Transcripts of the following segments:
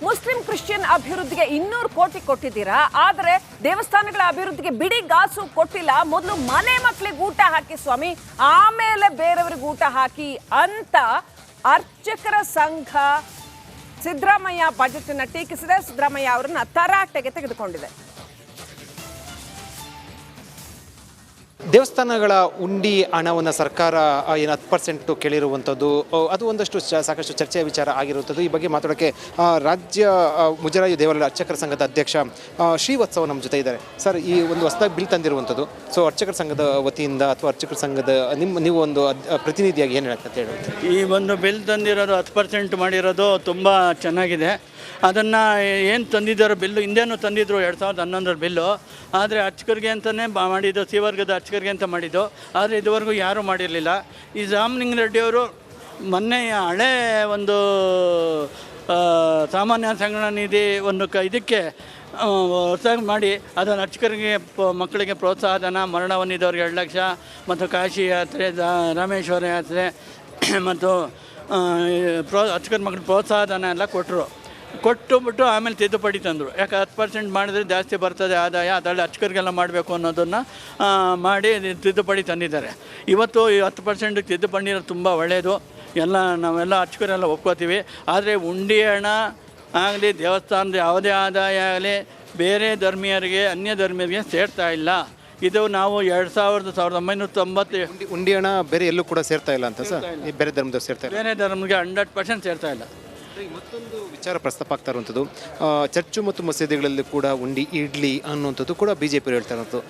Muslim Christian ಅಭಿವೃದ್ಧಿಗೆ 200 ಕೋಟಿ ಕೊಟ್ಟಿದ್ದೀರಾ, ಆದರೆ ದೇವಸ್ಥಾನಗಳ ಅಭಿವೃದ್ಧಿಗೆ ಬಿಡಿ ಗಾಸು ಕೊಟ್ಟಿಲ್ಲ. ಮೊದಲು ಮನೆ ಮಕ್ಕಳಿಗೆ ಊಟ ಹಾಕಿ ಸ್ವಾಮಿ, ಆಮೇಲೆ ಬೇರೆಯವ್ರಿಗೆ ಊಟ ಹಾಕಿ ಅಂತ ಅರ್ಚಕರ ಸಂಘ ಸಿದ್ದರಾಮಯ್ಯ ಬಜೆಟ್ ಅನ್ನು ಟೀಕಿಸಿದೆ. ಸಿದ್ದರಾಮಯ್ಯ ಅವರನ್ನ ತರಾಟೆಗೆ ತೆಗೆದುಕೊಂಡಿದೆ. ದೇವಸ್ಥಾನಗಳ ಉಂಡಿ ಹಣವನ್ನು ಸರ್ಕಾರ ಏನು 10% ಕೇಳಿರುವಂಥದ್ದು, ಅದು ಒಂದಷ್ಟು ಸಾಕಷ್ಟು ಚರ್ಚೆಯ ವಿಚಾರ ಆಗಿರುವಂಥದ್ದು. ಈ ಬಗ್ಗೆ ಮಾತಾಡೋಕ್ಕೆ ರಾಜ್ಯ ಮುಜರಾಯಿ ದೇವಾಲಯ ಅರ್ಚಕರ ಸಂಘದ ಅಧ್ಯಕ್ಷ ಶ್ರೀವತ್ಸವ ನಮ್ಮ ಜೊತೆ ಇದ್ದಾರೆ. ಸರ್, ಈ ಒಂದು ಹೊಸದಾಗಿ ಬಿಲ್ ತಂದಿರುವಂಥದ್ದು, ಸೊ ಅರ್ಚಕರ ಸಂಘದ ವತಿಯಿಂದ ಅಥವಾ ಅರ್ಚಕರ ಸಂಘದ ನೀವು ಒಂದು ಪ್ರತಿನಿಧಿಯಾಗಿ ಏನು ಹೇಳಕ್ಕೆ ಹೇಳುತ್ತೆ? ಈ ಒಂದು ಬಿಲ್ ತಂದಿರೋದು 10% ಮಾಡಿರೋದು ತುಂಬ ಚೆನ್ನಾಗಿದೆ. ಅದನ್ನು ಏನು ತಂದಿದ್ದಾರೋ ಬಿಲ್ಲು, ಹಿಂದೇನೂ ತಂದಿದ್ದರು 2011 ಬಿಲ್ಲು. ಆದರೆ ಅರ್ಚಕರಿಗೆ ಅಂತಲೇ ಮಾಡಿದ್ದು, ಸಿ ವರ್ಗದ ಅರ್ಚಕರಿಗೆ ಅಂತ ಮಾಡಿದ್ದು. ಆದರೆ ಇದುವರೆಗೂ ಯಾರೂ ಮಾಡಿರಲಿಲ್ಲ. ಈ ರಾಮಲಿಂಗಾರೆಡ್ಡಿಯವರು ಮೊನ್ನೆ ಹಳೆ ಒಂದು ಸಾಮಾನ್ಯ ಸಂಗ್ರಹಣಾ ನಿಧಿ ಒಂದು ಇದಕ್ಕೆ ಹೊಸದಾಗಿ ಮಾಡಿ ಅದನ್ನು ಅರ್ಚಕರಿಗೆ ಮಕ್ಕಳಿಗೆ ಪ್ರೋತ್ಸಾಹಧನ, ಮರಣ ಹೊಂದಿದವ್ರಿಗೆ 2 ಲಕ್ಷ, ಮತ್ತು ಕಾಶಿ ಯಾತ್ರೆ, ರಾಮೇಶ್ವರ ಯಾತ್ರೆ ಮತ್ತು ಅರ್ಚಕರ ಮಕ್ಕಳಿಗೆ ಪ್ರೋತ್ಸಾಹಧನ ಎಲ್ಲ ಕೊಟ್ಟುಬಿಟ್ಟು ಆಮೇಲೆ ತಿದ್ದುಪಡಿ ತಂದರು. ಯಾಕೆ 10% ಮಾಡಿದ್ರೆ ಜಾಸ್ತಿ ಬರ್ತದೆ ಆದಾಯ, ಅದರಲ್ಲಿ ಅರ್ಚಕರಿಗೆಲ್ಲ ಮಾಡಬೇಕು ಅನ್ನೋದನ್ನು ಮಾಡಿ ತಿದ್ದುಪಡಿ ತಂದಿದ್ದಾರೆ. ಇವತ್ತು ಈ 10% ತಿದ್ದುಪಡಿ ತುಂಬ ಒಳ್ಳೆಯದು. ನಾವೆಲ್ಲ ಅರ್ಚಕರೆಲ್ಲ ಒಪ್ಕೋತೀವಿ. ಆದರೆ ಉಂಡಿ ಹಣ ಆಗಲಿ, ದೇವಸ್ಥಾನದ ಯಾವುದೇ ಆದಾಯ ಆಗಲಿ ಬೇರೆ ಧರ್ಮೀಯರಿಗೆ, ಅನ್ಯ ಧರ್ಮೀಯರಿಗೆ ಸೇರ್ತಾ ಇಲ್ಲ. ಇದು ನಾವು 1990 ಉಂಡಿ ಹಣ ಬೇರೆ ಎಲ್ಲೂ ಕೂಡ ಸೇರ್ತಾ ಇಲ್ಲ ಅಂತ ಸರ್? ಬೇರೆ ಧರ್ಮದವ್ರು ಸೇರ್ತಾ ಇಲ್ಲ, ಬೇರೆ ಧರ್ಮಕ್ಕೆ 100% ಸೇರ್ತಾ ಇಲ್ಲ. ಮತ್ತೊಂದು ವಿಚಾರ ಪ್ರಸ್ತಾಪ ಆಗ್ತಾ ಇರುವಂಥದ್ದು, ಚರ್ಚು ಮತ್ತು ಮಸೀದಿಗಳಲ್ಲಿ ಕೂಡ ಉಂಡಿ ಇಡ್ಲಿ ಅನ್ನುವಂಥದ್ದು ಕೂಡ BJP ಹೇಳ್ತಾ ಇರೋಂಥದ್ದು.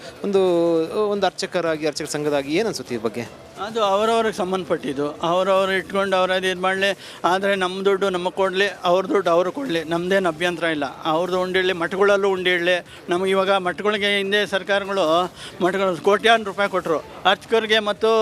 ಒಂದು ಅರ್ಚಕರ ಸಂಘದಾಗಿ ಏನು ಅನಿಸುತ್ತೆ ಈ ಬಗ್ಗೆ? ಅದು ಅವರವ್ರಿಗೆ ಸಂಬಂಧಪಟ್ಟಿದ್ದು, ಅವರವ್ರು ಇಟ್ಕೊಂಡು ಅವರದ್ದು ಇದು ಮಾಡಲಿ. ಆದರೆ ನಮ್ಮ ದುಡ್ಡು ನಮಗೆ ಕೊಡಲಿ, ಅವ್ರ ದುಡ್ಡು ಅವರು ಕೊಡಲಿ, ನಮ್ಮದೇನು ಅಭ್ಯಂತರ ಇಲ್ಲ. ಅವ್ರದ್ದು ಉಂಡಿ ಇಡಲಿ, ಮಠಗಳಲ್ಲೂ ಉಂಡಿ ಇಡಲಿ. ನಮಗೆ ಇವಾಗ ಮಠಗಳಿಗೆ ಹಿಂದೆ ಸರ್ಕಾರಗಳು ಕೋಟ್ಯಾಂತರ ರೂಪಾಯಿ ಕೊಟ್ಟರು, ಅರ್ಚಕರಿಗೆ ಮತ್ತು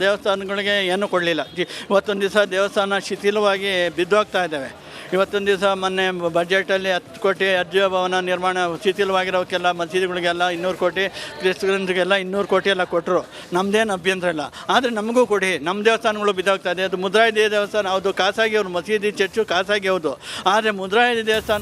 ದೇವಸ್ಥಾನಗಳಿಗೆ ಏನೂ ಕೊಡಲಿಲ್ಲ. ಇವತ್ತೊಂದು ದಿವಸ ದೇವಸ್ಥಾನ ಶಿಥಿಲವಾಗಿ ಬಿದ್ದೋಗ್ತಾ ಇದ್ದಾವೆ. ಇವತ್ತೊಂದು ದಿವಸ ಮೊನ್ನೆ ಬಜೆಟಲ್ಲಿ 10 ಕೋಟಿ ಅಜ್ಜ ಭವನ ನಿರ್ಮಾಣ ಶಿಥಿಲವಾಗಿರೋಕ್ಕೆಲ್ಲ, ಮಸೀದಿಗಳಿಗೆಲ್ಲ 200 ಕೋಟಿ, ಕ್ರಿಸ್ತರಿಗೆಲ್ಲ 200 ಕೋಟಿ ಎಲ್ಲ ಕೊಟ್ಟರು. ನಮ್ಮದೇನು ಅಭ್ಯಂತರ ಇಲ್ಲ. ಆದರೆ ನಮಗೂ ಕೊಡಿ. ನಮ್ಮ ದೇವಸ್ಥಾನಗಳು ಬಿದ್ದೋಗ್ತಾ ಇದೆ. ಅದು ಮುದ್ರಾಯಿ ದೇವಸ್ಥಾನ ಹೌದು, ಖಾಸಗಿ ಅವ್ರು ಮಸೀದಿ ಚರ್ಚು ಖಾಸಗಿ ಹೌದು. ಆದರೆ ಮುದ್ರಾಯಿ ದೇವಸ್ಥಾನ